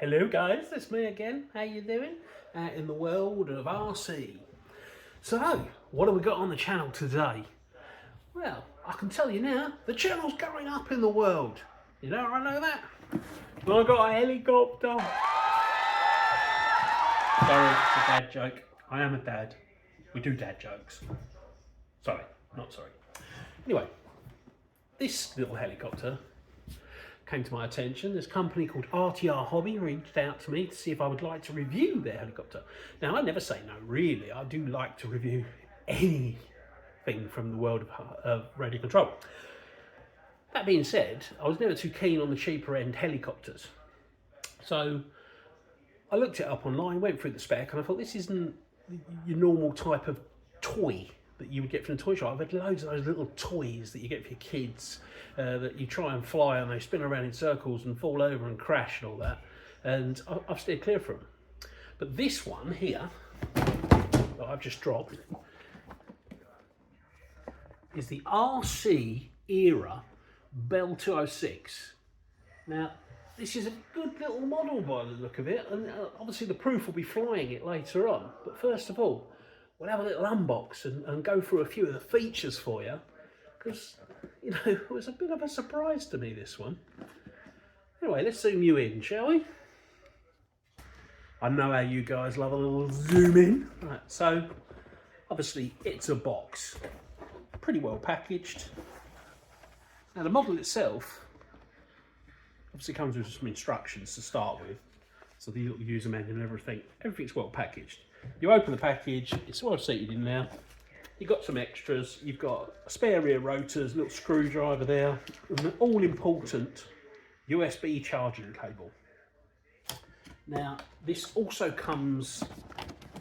Hello guys, it's me again. How you doing? Out in the world of RC. So, what have we got on the channel today? Well, I can tell you now, the channel's going up in the world. You know how I know that? I got a helicopter. Sorry, it's a dad joke. I am a dad. We do dad jokes. Sorry, not sorry. Anyway, this little helicopter came to my attention. This company called RTR Hobby reached out to me to see if I would like to review their helicopter. Now, I never say no, really. I do like to review anything from the world of radio control. That being said, I was never too keen on the cheaper end helicopters. So I looked it up online, went through the spec, and I thought this isn't your normal type of toy that you would get from the toy shop. I've had loads of those little toys that you get for your kids that you try and fly and they spin around in circles and fall over and crash and all that. And I've steered clear from them. But this one here, that I've just dropped, is the RC era Bell 206. Now, this is a good little model by the look of it, and obviously the proof will be flying it later on. But first of all, we'll have a little unbox and go through a few of the features for you, because, you know, it was a bit of a surprise to me, this one. Anyway, let's zoom you in, shall we? I know how you guys love a little zoom in. Right, so, obviously, it's a box. Pretty well packaged. Now, the model itself obviously comes with some instructions to start with. So the little user manual and everything. Everything's well packaged. You open the package, it's well seated in there. You've got some extras. You've got a spare rear rotors, little screwdriver there, and an all-important USB charging cable. Now, this also comes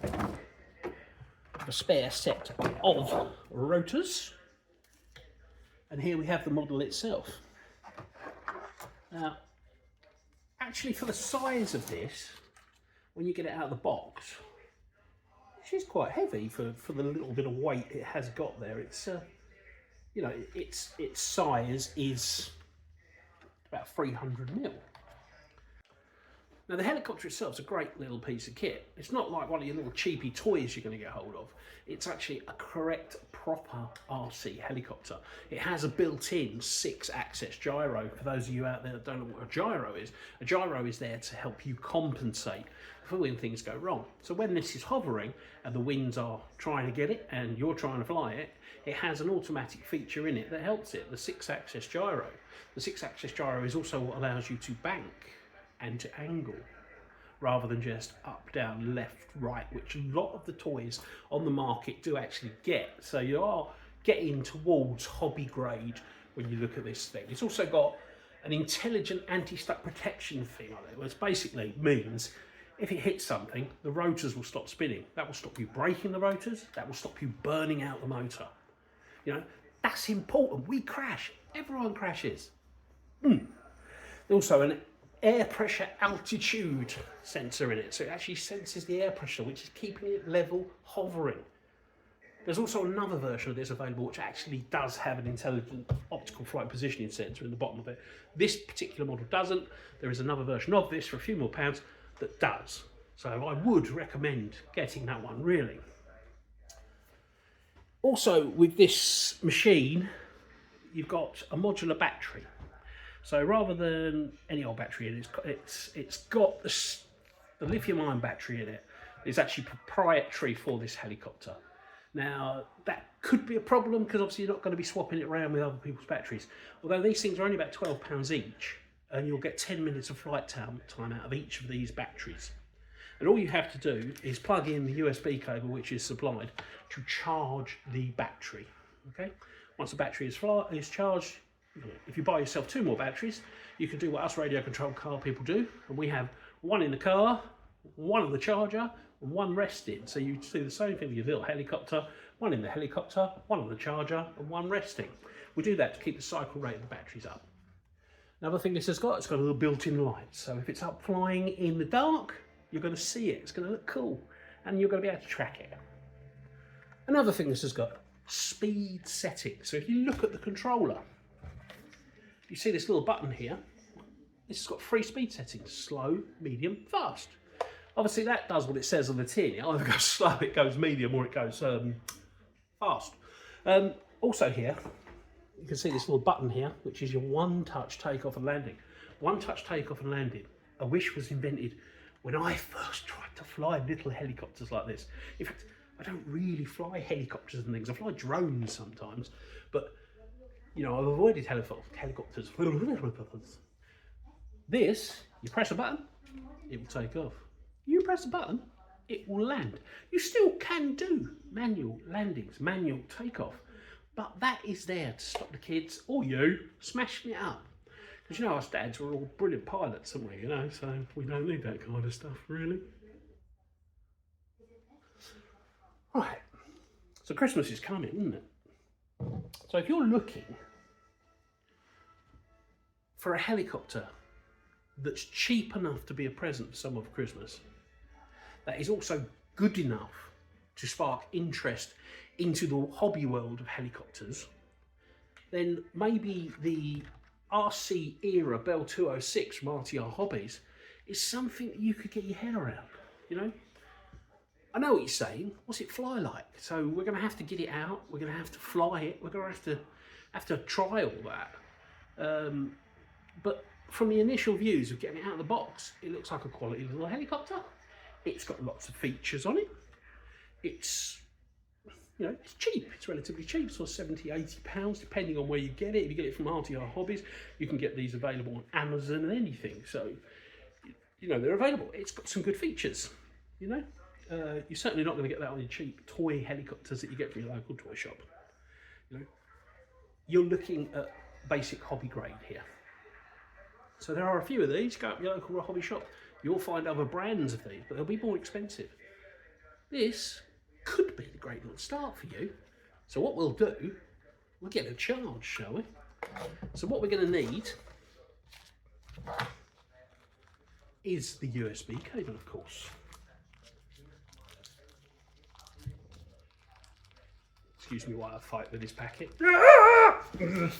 with a spare set of rotors. And here we have the model itself. Now, actually for the size of this, when you get it out of the box, it's quite heavy for the little bit of weight it has got there. It's you know, its size is about 300 mil. Now, the helicopter itself is a great little piece of kit. It's not like one of your little cheapy toys you're going to get hold of. It's actually a correct, proper RC helicopter. It has a built-in 6-axis gyro. For those of you out there that don't know what a gyro is there to help you compensate for when things go wrong. So when this is hovering and the winds are trying to get it and you're trying to fly it, it has an automatic feature in it that helps it, the 6-axis gyro. The 6-axis gyro is also what allows you to bank and to angle, rather than just up, down, left, right, which a lot of the toys on the market do actually get. So you are getting towards hobby grade when you look at this thing. It's also got an intelligent anti-stuck protection thing on it, which basically means if it hits something, the rotors will stop spinning. That will stop you breaking the rotors, that will stop you burning out the motor. You know, that's important. We crash, everyone crashes. Also an air pressure altitude sensor in it, so it actually senses the air pressure, which is keeping it level, hovering. There's also another version of this available which actually does have an intelligent optical flight positioning sensor in the bottom of it. This particular model doesn't. There is another version of this for a few more pounds that does, so I would recommend getting that one, really. Also, with this machine, you've got a modular battery. So rather than any old battery in it, it's got the lithium-ion battery in it. It's actually proprietary for this helicopter. Now, that could be a problem because obviously you're not going to be swapping it around with other people's batteries. Although these things are only about £12 each, and you'll get 10 minutes of flight time out of each of these batteries. And all you have to do is plug in the USB cable which is supplied to charge the battery. Okay? Once the battery is charged, if you buy yourself 2 more batteries, you can do what us radio controlled car people do, and we have one in the car, one on the charger, and one resting. So you do the same thing with your little helicopter, one in the helicopter, one on the charger, and one resting. We do that to keep the cycle rate of the batteries up. Another thing this has got, it's got a little built-in light. So if it's up flying in the dark, you're going to see it. It's going to look cool, and you're going to be able to track it. Another thing this has got, speed settings. So if you look at the controller, you see this little button here. This has got 3 speed settings: slow, medium, fast. Obviously that does what it says on the tin. It either goes slow, it goes medium, or it goes fast. Also here, you can see this little button here, which is your one-touch takeoff and landing. One-touch takeoff and landing. A wish was invented when I first tried to fly little helicopters like this. In fact, I don't really fly helicopters and things. I fly drones sometimes, but you know, I've avoided helicopters. This, you press a button, it will take off. You press a button, it will land. You still can do manual landings, manual takeoff, but that is there to stop the kids or you smashing it up. Because you know, us dads were all brilliant pilots, aren't we? You know, so we don't need that kind of stuff, really. Right, so Christmas is coming, isn't it? So if you're looking for a helicopter that's cheap enough to be a present for someone for Christmas, that is also good enough to spark interest into the hobby world of helicopters, then maybe the RC era Bell 206 from RTR Hobbies is something that you could get your head around, you know? I know what you're saying, what's it fly like? So we're gonna have to get it out, we're gonna have to fly it, we're gonna have to try all that. But from the initial views of getting it out of the box, it looks like a quality little helicopter. It's got lots of features on it. It's, you know, it's cheap. It's relatively cheap, so 70, 80 pounds, depending on where you get it. If you get it from RTR Hobbies, you can get these available on Amazon and anything. So, you know, they're available. It's got some good features, you know. You're certainly not going to get that on your cheap toy helicopters that you get from your local toy shop. You know, you're looking at basic hobby grade here. So there are a few of these. Go up your local hobby shop, you'll find other brands of these, but they'll be more expensive. This could be the great little start for you. So what we'll do, we'll get a charge, shall we? So what we're going to need is the USB cable, of course. Excuse me while I fight with this packet. Come here.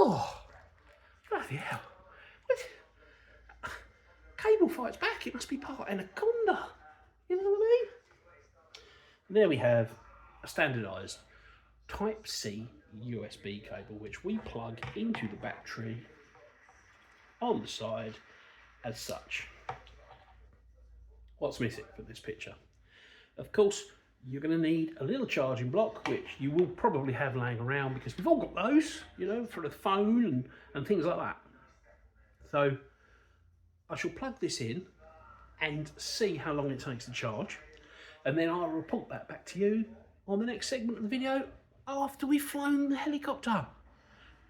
Oh, bloody hell. Cable fights back, it must be part anaconda. You know what I mean? There we have a standardised Type-C USB cable, which we plug into the battery on the side as such. What's missing for this picture? Of course, you're going to need a little charging block, which you will probably have laying around because we've all got those, you know, for the phone and things like that. So I shall plug this in and see how long it takes to charge, and then I'll report that back to you on the next segment of the video after we've flown the helicopter.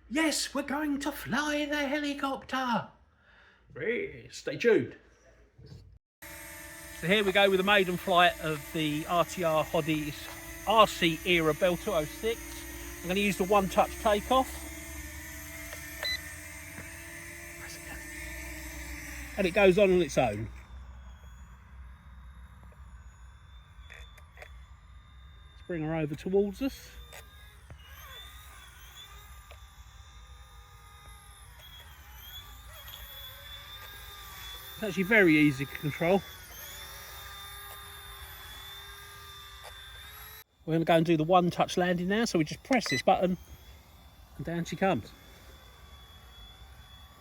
Yes, we're going to fly the helicopter. Stay tuned. So here we go with the maiden flight of the RTR Hobbies RC era Bell 206. I'm going to use the one-touch takeoff. And it goes on its own. Let's bring her over towards us. It's actually very easy to control. We're going to go and do the one-touch landing now, so we just press this button and down she comes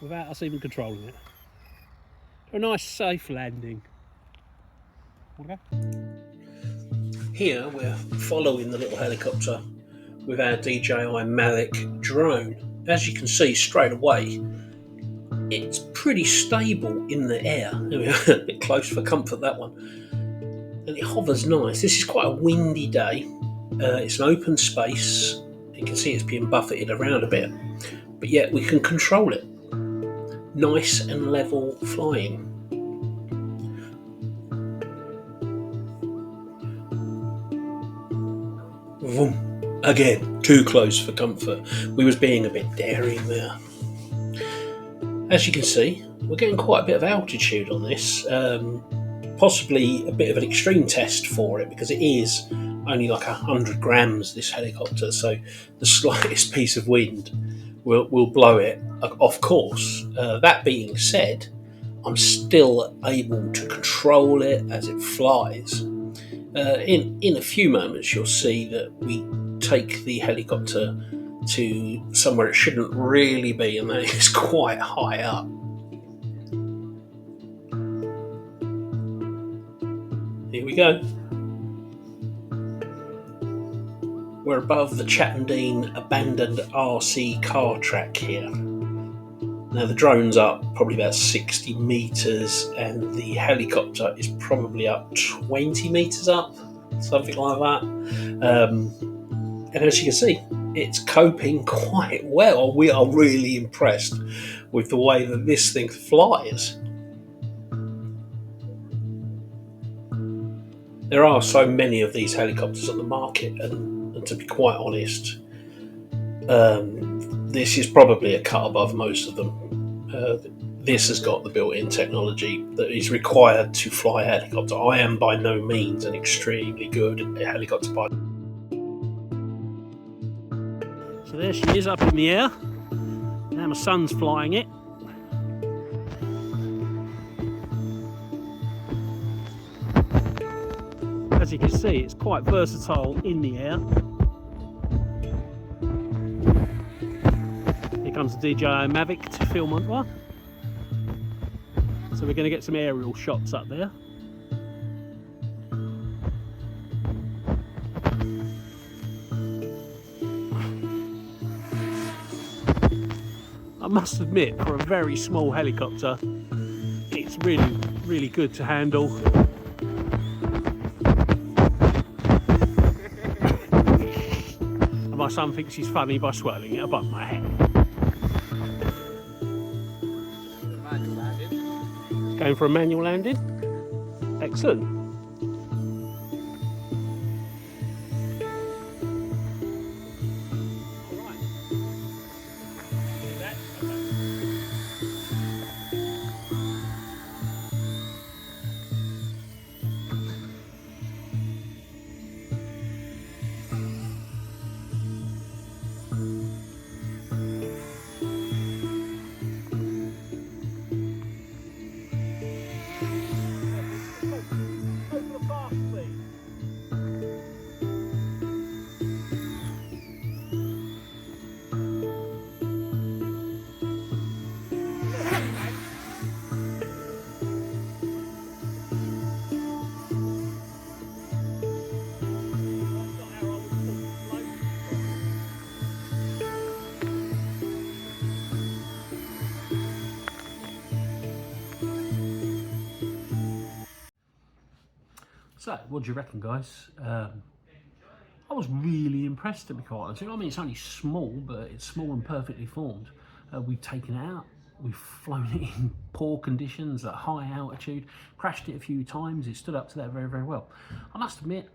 without us even controlling it. A nice safe landing. Okay. Here we're following the little helicopter with our DJI Mavic drone. As you can see straight away, it's pretty stable in the air. There we are, a bit close for comfort, that one. And it hovers nice. This is quite a windy day. It's an open space. You can see it's being buffeted around a bit, but yet we can control it. Nice and level flying. Vroom. Again, too close for comfort. We was being a bit daring there. As you can see, we're getting quite a bit of altitude on this. possibly a bit of an extreme test for it, because it is only like 100 grams, this helicopter, so the slightest piece of wind will blow it off course. That being said, I'm still able to control it as it flies. In a few moments you'll see that we take the helicopter to somewhere it shouldn't really be, and that is quite high up. Here we go. We're above the Chattendene abandoned RC car track here. Now the drone's up probably about 60 metres and the helicopter is probably up 20 metres up, something like that. And as you can see, it's coping quite well. We are really impressed with the way that this thing flies. There are so many of these helicopters on the market, and to be quite honest, this is probably a cut above most of them. This has got the built-in technology that is required to fly a helicopter. I am by no means an extremely good helicopter pilot. So there she is up in the air. Now my son's flying it. As you can see, it's quite versatile in the air. Here comes the DJI Mavic to film onto her. So we're going to get some aerial shots up there. I must admit, for a very small helicopter, it's really good to handle. And my son thinks he's funny by swirling it above my head. Going for a manual landing. Excellent. So, what do you reckon, guys? I was really impressed, to be quite honest. I mean, it's only small, but it's small and perfectly formed. We've taken it out, we've flown it in poor conditions at high altitude, crashed it a few times. It stood up to that very well. I must admit,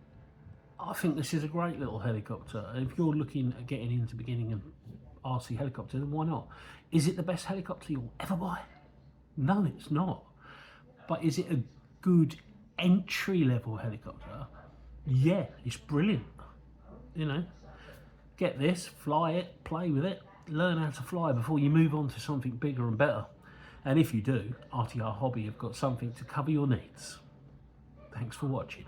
I think this is a great little helicopter. If you're looking at getting into beginning an RC helicopter, then why not? Is it the best helicopter you'll ever buy? No, it's not. But is it a good entry-level helicopter? Yeah, it's brilliant. You know, get this, fly it, play with it, learn how to fly before you move on to something bigger and better. And if you do, RTR Hobby have got something to cover your needs. Thanks for watching.